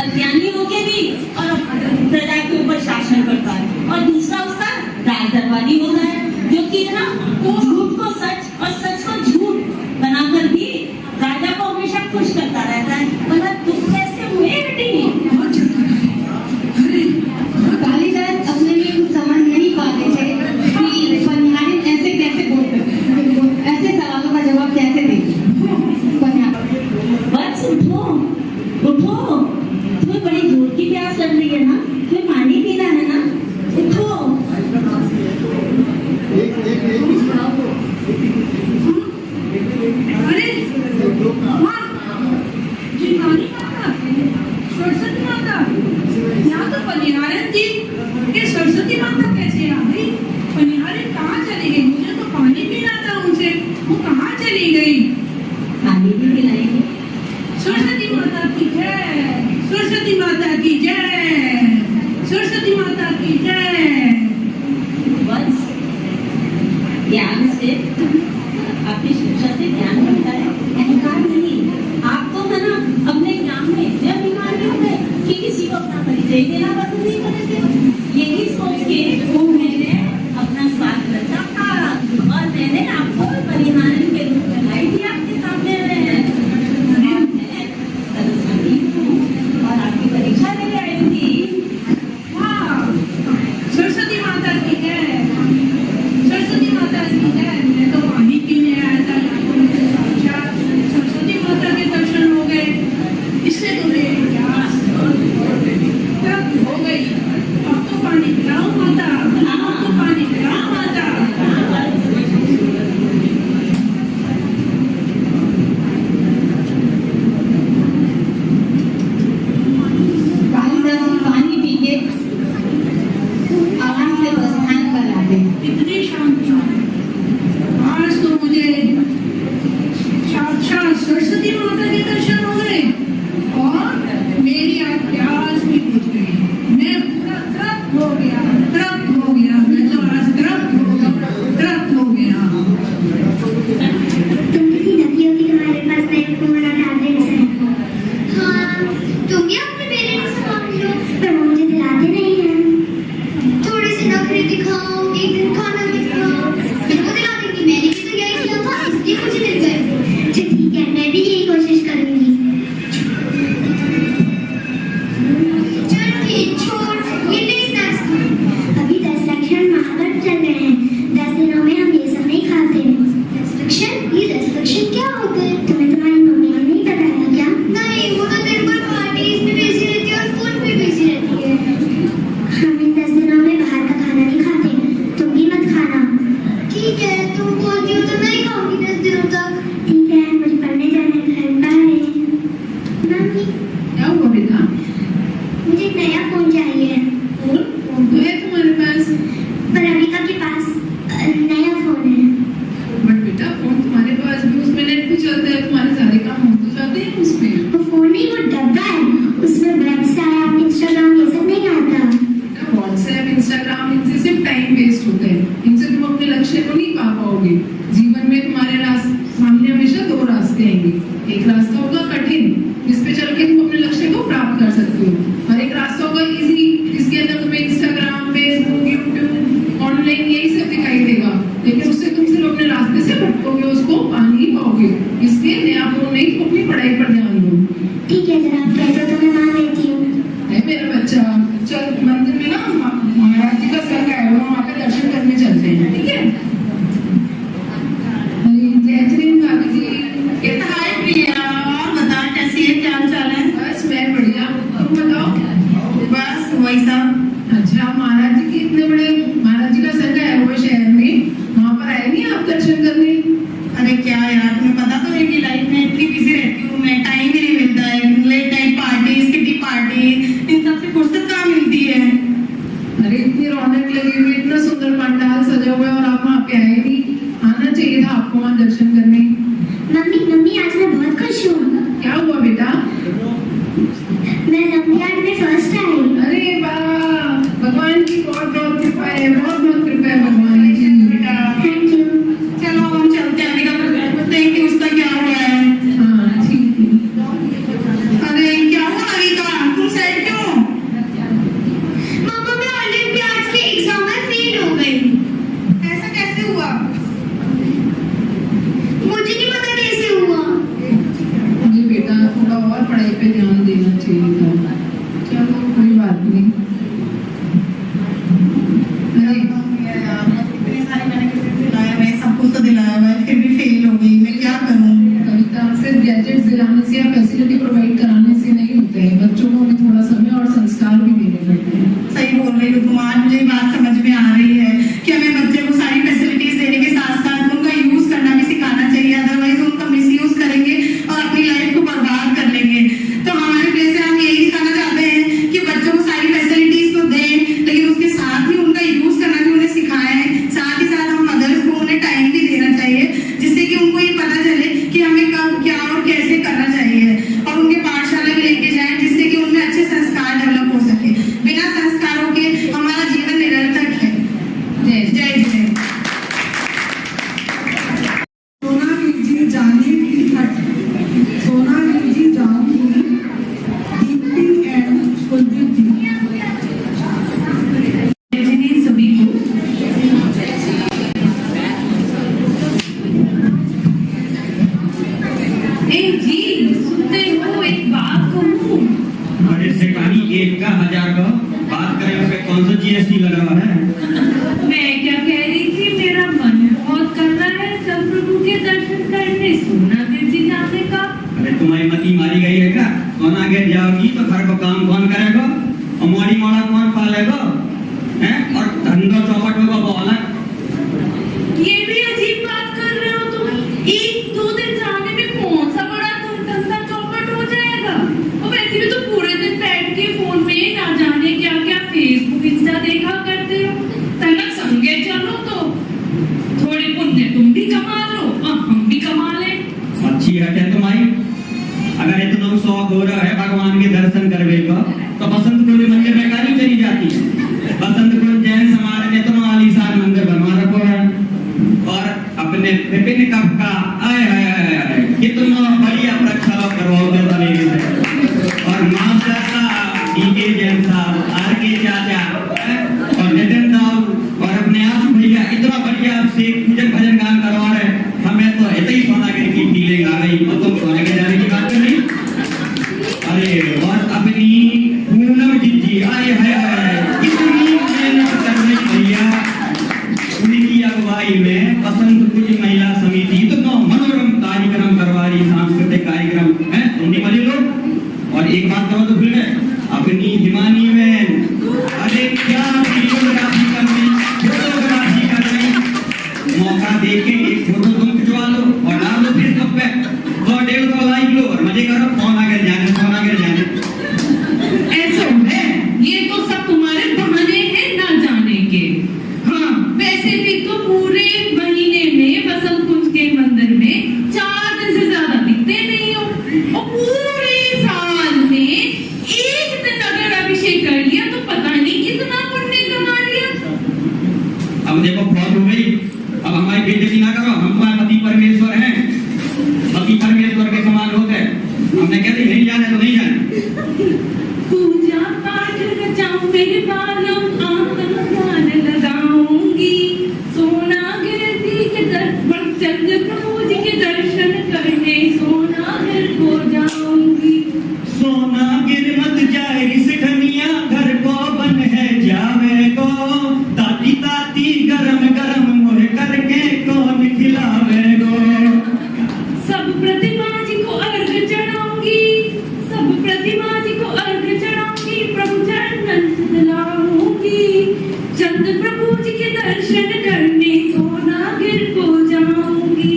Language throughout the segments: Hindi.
अज्ञानी हो गया मेहंदी दिलाएंगे। सरस्वती माता की जय, सरस्वती माता की जय, सरस्वती माता की जय। बस ज्ञान से, अपनी शिक्षा से ज्ञान मिलता है, अहंकार नहीं। आप तो है ना अपने ज्ञान में इतने अभिमानी हो गए कि किसी को अपना परिचय देना पसंद नहीं करते। यही सोच के वो मैंने अपना स्वाद रखा और मैंने आपको परिहान के रूप में लाई थी आपके सामने में। मैं सरस्वती हूँ और आपकी परीक्षा लेने आई थी। सरस्वती माता की जय, सरस्वती माता की जय। मैं तो पानी पीने आया था, साक्षात सरस्वती माता के दर्शन हो गए। इससे तो मेरी प्यास तृप्त हो गई। अब तो पानी पिलाओ माता, अब तो पानी पिलाओ माता। पानी पी के आराम से प्रस्थान कर आते हैं। इतनी शांति। आज तो मुझे साक्षात सरस्वती माता के दर्शन हो गए और मेरी आज प्यास भी बुझ गई। मैं पूरा तृप्त हो गया, तृप्त हो गया। मैं तो आज तृप्त हो गया। तुम किसी नदियों की तुम्हारे पास नए फोन और टैबलेट्स हैं। हाँ, तुम भी अपने पेरेंट्स से मांग लो, पर वो मुझे दिलाते नहीं हैं। थोड़े से नखरे दिखाओ, एक दिन खाना भी खाओ, फिर वो दिला देंगी। मैंने भी तो यही किया था, इसलिए मुझे मिल गए। अच्छा ठीक है, मैं भी यही कोशिश करूंगी। चल ठीक, छोड़, ये ले स्नैक्स खा। अभी 10 लक्षण महापर्व चल रहे हैं। 10 दिनों में हम ये सब नहीं खाते। 10 लक्षण? ये 10 लक्षण क्या होते हैं? तुम्हें तुम्हारी मम्मी ने नहीं बताया क्या? नहीं, वो तो दिन भर पार्टीज में बिजी रहती है और फोन पे बिजी रहती है। हम इन 10 दिनों में बाहर का खाना नहीं खाते। तुम भी मत खाना। ठीक है, तुम बोलती हो तो नहीं खाऊंगी 10 दिनों तक। ठीक है, मुझे पढ़ने जाना है। घर बाय। मम्मी, क्या हुआ बेटा? मुझे एक नया फोन चाहिए। फोन तो है तुम्हारे पास, पर अम्मिका के पास नया फोन है। बट बेटा फोन तुम्हारे पास भी उसमें नेट भी चलता है, तुम्हारे सारे काम हो तो जाते हैं उसमें। वो फोन नहीं, वो डब्बा है। उसमें व्हाट्सएप, इंस्टाग्राम ये सब नहीं आता। व्हाट्सएप, इंस्टाग्राम, इनसे सिर्फ टाइम वेस्ट होता है। इनसे तुम अपने लक्ष्य को नहीं पा पाओगे। जीवन में तुम्हारे सामने हमेशा 2 रास्ते आएंगे। एक रास्ता होगा कठिन, जिस पे चल के तुम अपने लक्ष्य को प्राप्त कर सकते हो, और एक रास्ता होगा इजी, जिसके अंदर तुम्हें इंस्टाग्राम, फेसबुक, यूट्यूब, ऑनलाइन यही सब दिखाई देगा। लेकिन उससे तुम सिर्फ अपने रास्ते से भटकोगे, उसको पा नहीं पाओगे। इसलिए नया फोन नहीं, तुम अपनी पढ़ाई पर ध्यान दो। ठीक है, जरा आप कहते हो तो मैं मान लेती हूँ। है मेरा बच्चा, चल मंदिर में ना महाराज जी का संग है, वहाँ पे दर्शन करने चलते हैं, ठीक है? जय श्री भाभी जी। हाय प्रिया, बता कैसी है, क्या चाल है? बस मैं बढ़िया, तुम बताओ। बस वही सब। अच्छा, महाराज जी की इतने बड़े महाराज जी का संग है वो शहर में, वहाँ पर आए नहीं आप दर्शन करने? अरे क्या यार, तुम्हें पता तो है कि लाइफ में इतनी बिजी रहती हूँ मैं, टाइम ही नहीं मिलता है। Late night parties, kitty party, इन सब से फुर्सत कहाँ मिलती है? अरे इतनी रौनक लगी हुई, इतना सुंदर पंडाल सजा हुआ है और आप वहाँ पे आए नहीं। आना चाहिए था आपको वहाँ दर्शन करने। मम्मी मम्मी, आज मैं बहुत खुश हूँ। क्या हुआ बेटा? मैं ओलंपियाड में फर्स्ट आई। अरे वाह, भगवान की बहुत बहुत कृपा है, बहुत बहुत कृपा है भगवान की। Thank you. चलो हम चलते हैं, अभी का पूछते हैं कि उसका क्या हुआ है। हाँ ठीक है। अरे क्या हुआ अविका, तुम सैड क्यों? मम्मा, मैं ओलंपियाड के एग्जाम में फेल हो गई। ऐसा कैसे हुआ? मुझे नहीं पता कैसे हुआ। जी बेटा, थोड़ा और पढ़ाई पे ध्यान देना चाहिए था। चलो कोई बात नहीं। अरे इतने सारे मैंने किसी से दिलाया हुआ है, सब कुछ तो दिलाया हुआ है, फिर भी फेल हो गई। मैं क्या करूँ? कविता, सिर्फ गैजेट्स दिलाने से या फैसिलिटी प्रोवाइड कराने से नहीं होता है। बच्चों को हमें थोड़ा समय और संस्कार भी देने पड़ते हैं। सही बोल रही हो तुम। आज मुझे बात समझ में आ रही है कि हमें बच्चे को सारी फैसिलिटीज देने के साथ साथ उनका यूज करना भी सिखाना चाहिए, अदरवाइज उनका मिसयूज करेंगे और अपनी लाइफ को बर्बाद कर लेंगे। तो हमारे प्लेस से हम यही दिखाना चाहते हैं कि बच्चों को सारी फैसिलिटीज तो दें, लेकिन उसके साथ ही उनका यूज करना भी उन्हें सिखाएं। साथ ही साथ हम मदर्स को उन्हें टाइम भी देना चाहिए, जिससे कि उनको ये पता चले कि हमें कब क्या और कैसे सुनते हो एक बात कहूँ? अरे सेठानी, 1 का 1000 का बात करें, उसपे कौन सा GST लगा हुआ है? मैं क्या कह रही थी, मेरा मन बहुत कर रहा है सब प्रभु के दर्शन करने, सोनागिर जी जाने का। अरे तुम्हारी मती मारी गई है क्या? सोनागिर जाओगी तो घर को काम कौन करेगा और मोड़ी मोड़ा कौन पालेगा हैं? और धंधा चौपट होगा बोला। ये भी अजीब बात कर रहे हो तुम। 1-2 दिन जाने में कौन सा बड़ा धंधा चौपट हो जाएगा? और वैसे भी तो पूरे दिन बैठ के फोन में ना जाने क्या क्या फेसबुक इंस्टा देखा करते हो। तनक संगे चलो तो थोड़े पुण्य तुम भी कमा लो और हम भी कमा ले। अच्छी है तुम्हारी। अगर इतना शौक हो रहा है भगवान के दर्शन करने का तो बसंत कुंज मंदिर में काली चली जाती है। बसंत कुंज जैन समाज ने इतना आलीशान मंदिर बनवा रखा है और अपने विपिन कप का आय है कितना बढ़िया प्रक्षालन करवाओगे बने और माशाल्लाह डीके जैन साहब, आरके चाचा और नितिन साहब और अपने आप भैया इतना बढ़िया से पूजन भजन गान करवा रहे। हमें तो ऐसे ही सोनागिर की फीलिंग आ गई और तुम सोनागिर जाने की बात कर रही। अरे और अपनी पूनम जी आए है इतनी मेहनत करने भैया, उनकी अगुवाई में बसंत कुंज महिला समिति इतना मनोरम कार्यक्रम करवा रही, सांस्कृतिक कार्यक्रम है सुनने वाले लोग। और एक बात कहो तो भूल गए, अपनी हिमानी में अरे क्या वीडियोग्राफी करनी, फोटोग्राफी करनी, मौका देके एक फोटो तुम खिंचवा लो और डाल दो फेसबुक पे, 100-150 लाइक लो और मजे करो। फोन आगे जाने ऐसा है, ये तो सब तुम्हारे बहाने हैं ना जाने के। हाँ, वैसे भी तो पूरे महीने में बसंत कुंज के मंदिर में 4 दिन से ज्यादा दिखते नहीं हो और पूरे साल में 1 दिन अगर अभिषेक कर लिया तो पता नहीं कितना पुण्य कमा लिया। अब देखो बहुत हो गई, अब हमारी बेइज्जती ना करो। हम तुम्हारे पति परमेश्वर हैं, पति परमेश्वर के समान होते हैं। हमने कहते नहीं जाने तो नहीं जाने। पूजा पाठ रचाऊं मेरे बालों, आंगन ध्यान लगाऊंगी, सोनागिर जी के दर्शन, चंद्र प्रभु जी के दर्शन करने सोनागिर को जाऊंगी। सोनागिर मत जाए इस ठनिया, घर को बन है जावे को, ताती ताती गरम गरम मुँह करके कौन खिलावे गो। सब प्रतिमा जी को अर्घ चढ़ाऊंगी, सब प्रतिमा जी को अर्घ चढ़ाऊंगी, प्रभु चरणन दिलाऊंगी, चंद्र प्रभु जी के दर्शन करने सोनागिर को जाऊंगी।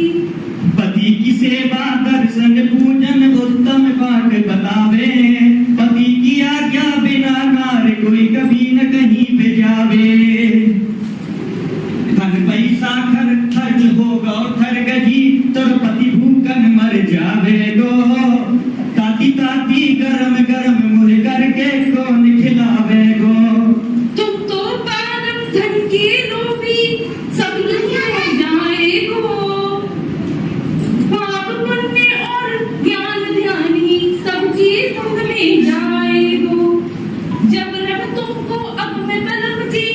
पति की सेवा दर्शन पूजन उत्तम पाठ बतावे, पति की आज्ञा बिना नार कोई कभी न कहीं पे जावे। धन पैसा खर्च होगा थर गजी, तोर पति भूखन मर जावे गो, ताती ताती गरम गरम मुँह करके कौन खिलावे गो। तुम तो पारम धन के लोभी, सब लोग हो जाए गो, पाप पुण्य और ज्ञान ध्यानी सबके संग में जाए गो। जब रब तुमको अब मैं बलम जी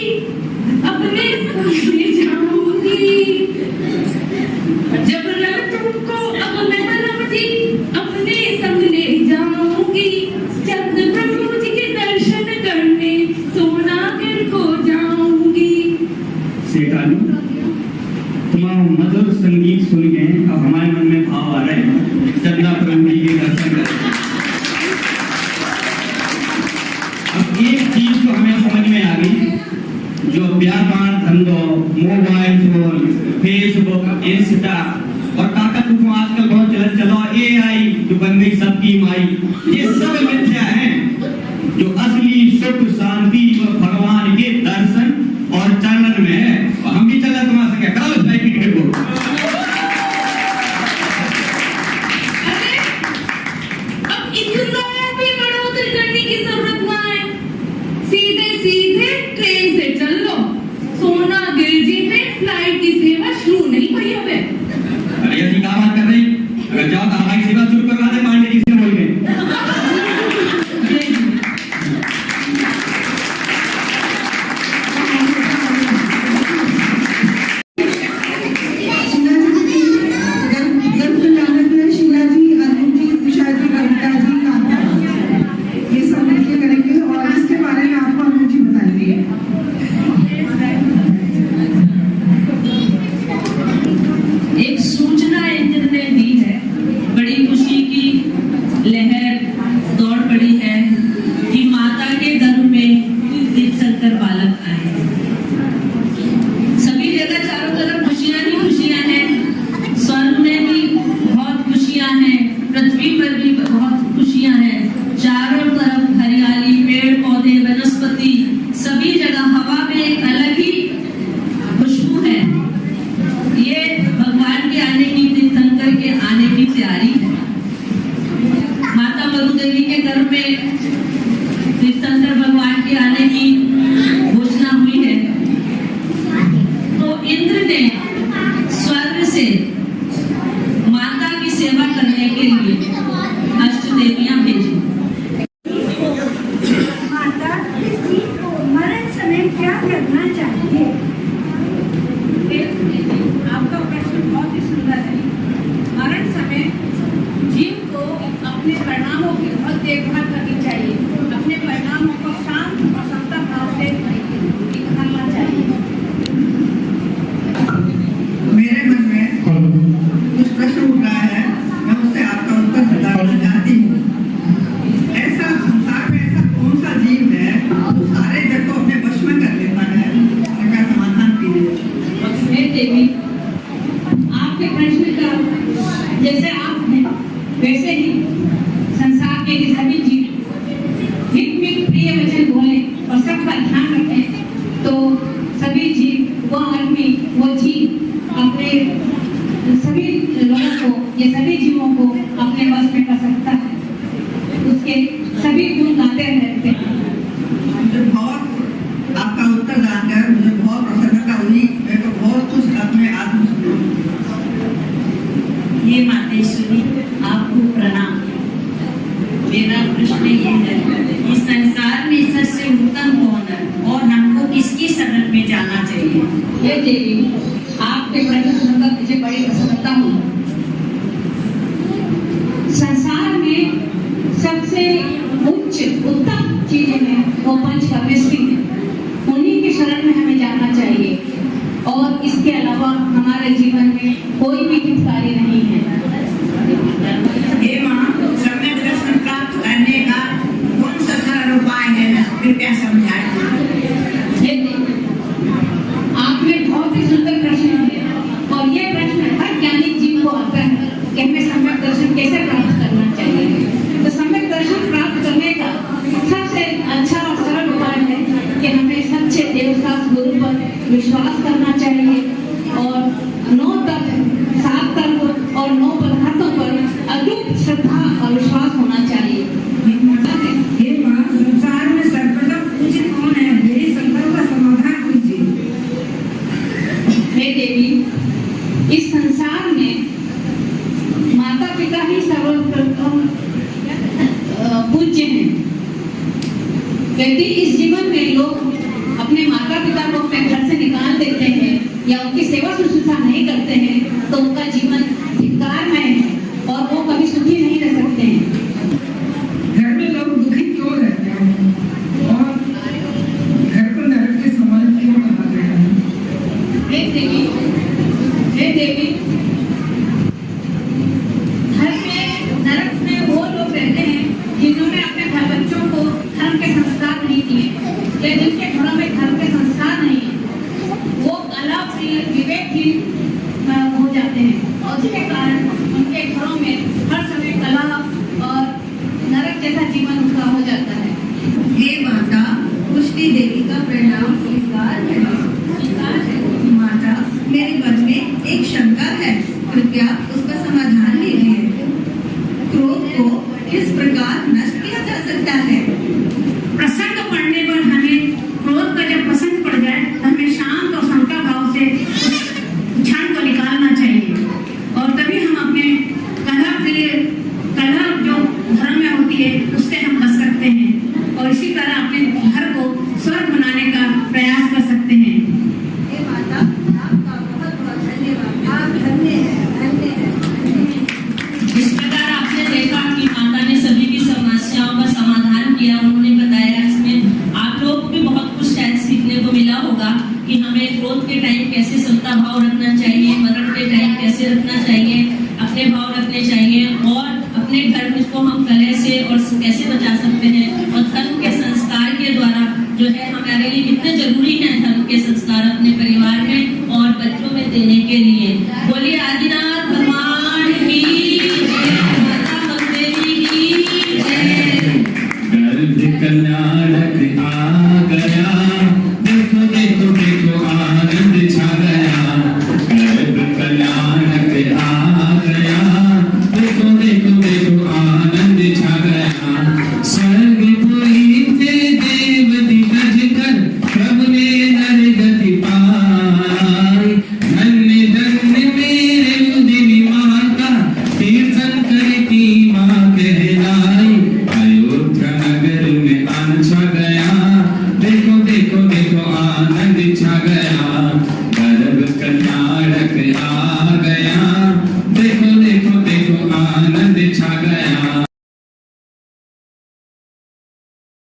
अपने संग में जाऊंगी, जब रब तुमको अब मैं बलम जी अपने संग ले जाऊंगी, चंद्र प्रभु जी के दर्शन करने सोनागिर को जाऊंगी। सेठानी, तुम्हारा मधुर संगीत सुन के अब हमारे मन में भाव आ रहे हैं चंद्रा प्रभु जी के दर्शन करने। अब एक चीज तो हमें समझ में आ गई, जो व्यापार धंधो, मोबाइल फोन, फेसबुक, इंस्टा और ताकत को आजकल बहुत चलो AI जो बन गई सबकी माई, ये सब मिथ्या हैं। जो असली सुख शांति व भगवान के दर्शन और चरणन में है। और हम भी चला तुम्हारा सके कल साइकिल को। अरे अब इतना भी बढ़ोतरी करने की जरूरत ना है, सीधे सीधे ट्रेन से चल लो, सोनागिर जी में फ्लाइट की सेवा शुरू नहीं हुई है। अरे ऐसी क्या बात कर रही, अगर जाओ तो हवाई सेवा शुरू करवा दे पांडे जी से बोल के। शीला जी की लहर दौड़ पड़ी है कि माता के गर्भ में तीर्थंकर बालक आए। सभी जगह चारों तरफ खुशियां ही खुशियां हैं। स्वर्ग में भी बहुत खुशियां हैं, पृथ्वी पर भी बहुत खुशियां हैं। चारों तरफ हरियाली, पेड़ पौधे, वनस्पति, सभी जगह हवा में एक अलग ही खुशबू है। ये भगवान के आने की, तीर्थंकर के आने की तैयारी है। माता मरु देवी के गर्भ में तीर्थंकर भगवान के आने की घोषणा हुई है, तो इंद्र ने स्वर्ग से माता की सेवा करने के लिए अष्टदेवियां भेजी। माता किसी को मरण समय क्या करना चाहिए? आपका प्रश्न बहुत ही सुंदर है। मरण समय जीव को अपने परिणामों की बहुत देखभाल करनी चाहिए। अपने परिणामों को शांत और समता भाव से निकालना चाहिए। मेरे मन में कुछ प्रश्न उठ रहा है, मैं उससे आपका उत्तर बताना चाहती हूँ। ऐसा संसार में ऐसा कौन सा जीव है जो सारे जग को अपने वश में कर लेता है? इसका समाधान कीजिए। हे देवी, आपके प्रश्न का जैसे आप हैं वैसे ही संसार के सभी जीव हित मित प्रिय वचन बोले और सबका ध्यान रखें, तो सभी जीव, वो आदमी, वो जीव अपने सभी लोगों को, ये सभी जीवों को अपने वश में कर सकता है। उसके सभी गुण गाते रहते हैं। मुझे बहुत आपका उत्तर जानकर मुझे बहुत प्रसन्नता हुई। मैं तो बहुत कुछ अपने आत्म ये मातेश्वरी, आपको प्रणाम। मेरा प्रश्न ये है कि संसार में सबसे उत्तम कौन है और हमको किसकी शरण में जाना चाहिए? हे देवी, आपके प्रश्न सुनकर मुझे बड़ी प्रसन्नता हुई। संसार में सबसे उच्च उत्तम चीजें हैं वो पंच परमेश्वरी है। उन्हीं की शरण में हमें जाना चाहिए और इसके अलावा हमारे जीवन में कोई भी हितकारी नहीं है। हे माँ, सम्यक दर्शन प्राप्त करने का कौन सा सरल उपाय है, कृपया समझाएं। आपने बहुत ही सुंदर प्रश्न किया और ये प्रश्न हर ज्ञानी जीव को आता है कि हमें सम्यक दर्शन कैसे प्राप्त करना चाहिए। तो सम्यक दर्शन प्राप्त करने का सबसे अच्छा और सरल उपाय है कि हमें सच्चे देवदास गुरु पर विश्वास करना चाहिए और 9 तत्व, 7 तत्व और 9 पदार्थों पर अटूट श्रद्धा और विश्वास होना चाहिए। हे माँ, संसार में सर्वप्रथम पूजित कौन है? मेरी शंका का समाधान कीजिए। हे देवी, इस संसार में माता पिता ही सर्वप्रथम पूज्य हैं। यदि इस जीवन में लोग अपने माता पिता को अपने घर से निकाल देते हैं या उनकी सेवा शुश्रूषा नहीं करते हैं, तो उनका जीवन धिक्कारमय है और वो कभी सुखी नहीं रह सकते हैं। घर में लोग दुखी क्यों रहते हैं और घर को नरक के समान क्यों कहा गया है? हे देवी, घर में, नरक में वो लोग रहते हैं जिन्होंने अपने घर बच्चों को धर्म के संस्कार नहीं दिए या जिनके घरों में धर्म के संस्कार नहीं है। वो कला प्रिय, विवेकहीन हो जाते हैं और उसके कारण उनके घरों में हर समय कला और नरक जैसा जीवन उनका हो जाता है। हे माता, पुष्टि देवी का परिणाम स्वीकार है। माता, मेरे मन में एक शंका है, कृपया उसका समाधान लीजिए। क्रोध को किस प्रकार नष्ट किया जा सकता है? प्रसंग पड़ने पर हमें क्रोध का जब प्रसंग पड़ जाए तो हमें शांत और समता भाव से क्षण को निकालना चाहिए और तभी हम अपने कलह जो धर्म में होती है उससे हम बच सकते हैं और इसी तरह अपने घर को स्वर्ग बनाने का प्रयास कर सकते हैं। हे माता, आपका बहुत बहुत धन्यवाद। आप धन्य हैं। इस प्रकार आपने देखा कि माता ने सभी की समस्याओं का समाधान किया, उन्होंने बताया। इसमें आप लोग को भी बहुत कुछ शायद सीखने को मिला होगा कि हमें क्रोध के टाइम कैसे समता भाव रखना चाहिए, मरण के टाइम कैसे रखना चाहिए, अपने भाव रखने चाहिए और अपने इसको हम कलह से और कैसे बचा सकते हैं, और धर्म के संस्कार के द्वारा जो है हमारे लिए कितने जरूरी हैं धर्म के संस्कार अपने परिवार में और बच्चों में देने के लिए। बोलिए आदिनाथ भगवान की जय, माता भगदेवी की जय। गर्भ कल्याणक आ गया, देखो देखो देखो आनंद छा गया। गर्भ कल्याणक आ गया, देखो देखो देखो आनंद छा गया। स्वर्ग पुरी थे देव दिग्गज कर, प्रभु ने नर गति पाई। धन्य धन्य मेरे देवी माता, तीर्थन करती माँ कहलाई। अयोध्या नगर में आन छा गया, देखो देखो देखो आनंद छा गया। गर्भ कल्याणक आ गया, देखो देखो देखो आनंद छा गया।